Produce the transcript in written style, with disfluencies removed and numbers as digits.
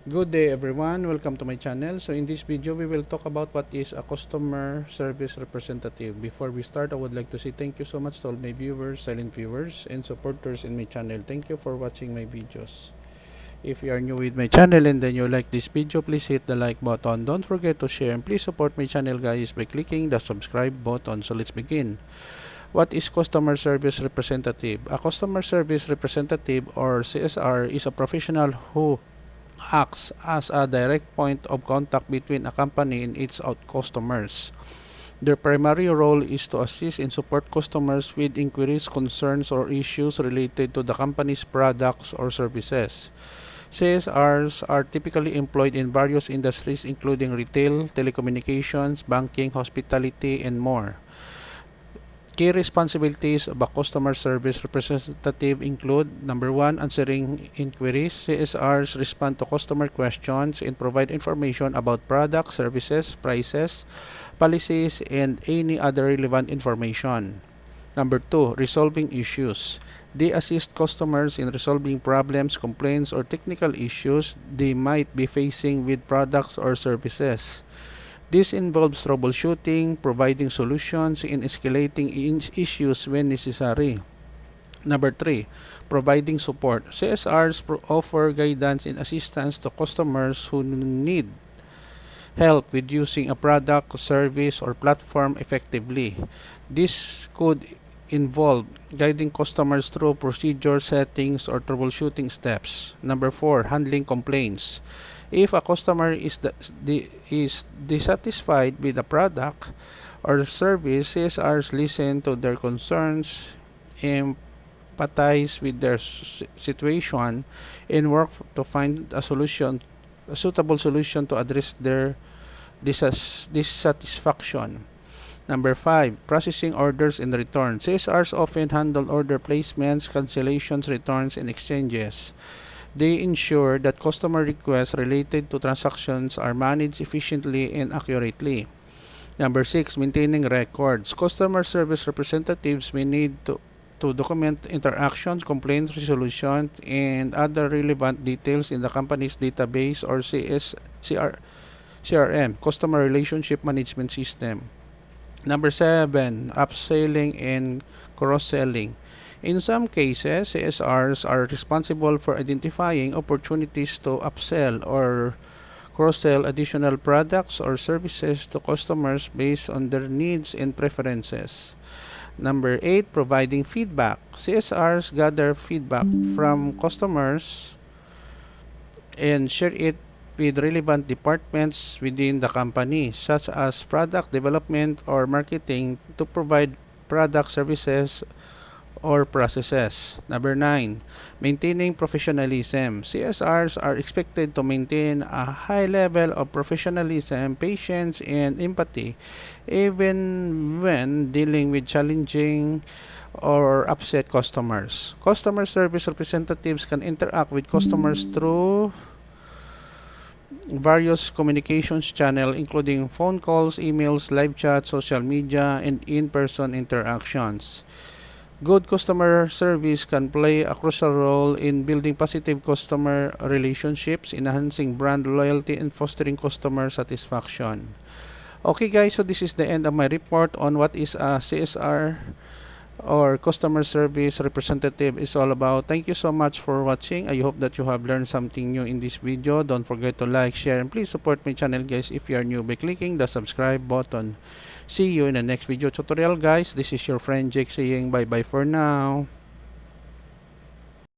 Good day everyone, welcome to my channel. So in this video we will talk about what is a customer service representative. Before we start, I would like to say thank you so much to all my viewers, silent viewers, and supporters in my channel. Thank you for watching my videos. If you are new with my channel and then you like this video, please hit the like button. Don't forget to share and please support my channel guys by clicking the subscribe button. So let's begin. What is customer service representative? A customer service representative or CSR is a professional who acts as a direct point of contact between a company and its customers. Their primary role is to assist and support customers with inquiries, concerns, or issues related to the company's products or services. CSRs are typically employed in various industries including retail, telecommunications, banking, hospitality, and more. Key responsibilities of a customer service representative include: number one, answering inquiries. CSRs respond to customer questions and provide information about products, services, prices, policies, and any other relevant information. Number two, resolving issues. They assist customers in resolving problems, complaints, or technical issues they might be facing with products or services. This involves troubleshooting, providing solutions, and escalating issues when necessary. Number three, providing support. CSRs offer guidance and assistance to customers who need help with using a product, service, or platform effectively. This could involve guiding customers through procedure settings or troubleshooting steps. Number four, handling complaints. If a customer is dissatisfied with a product or service, CSRs listen to their concerns, empathize with their situation, and work to find a suitable solution to address their dissatisfaction. Number five, processing orders and returns. CSRs often handle order placements, cancellations, returns, and exchanges. They ensure that customer requests related to transactions are managed efficiently and accurately. Number six, maintaining records. Customer service representatives may need to document interactions, complaint resolution, and other relevant details in the company's database or CRM, Customer Relationship Management System. Number seven, upselling and cross-selling. In some cases, CSRs are responsible for identifying opportunities to upsell or cross-sell additional products or services to customers based on their needs and preferences. Number eight, providing feedback. CSRs gather feedback from customers and share it with relevant departments within the company, such as product development or marketing, to provide product services or processes. Number nine, maintaining professionalism. CSRs are expected to maintain a high level of professionalism, patience, and empathy, even when dealing with challenging or upset customers. Customer service representatives can interact with customers through various communications channels including phone calls, emails, live chat, social media, and in-person interactions. Good customer service can play a crucial role in building positive customer relationships, enhancing brand loyalty, and fostering customer satisfaction. Okay guys, so this is the end of my report on what is a CSR or customer service representative is all about. Thank you so much for watching. I hope that you have learned something new in this video. Don't forget to like, share, and please support my channel guys if you are new by clicking the subscribe button. See you in the next video tutorial guys. This is your friend Jake saying bye bye for now.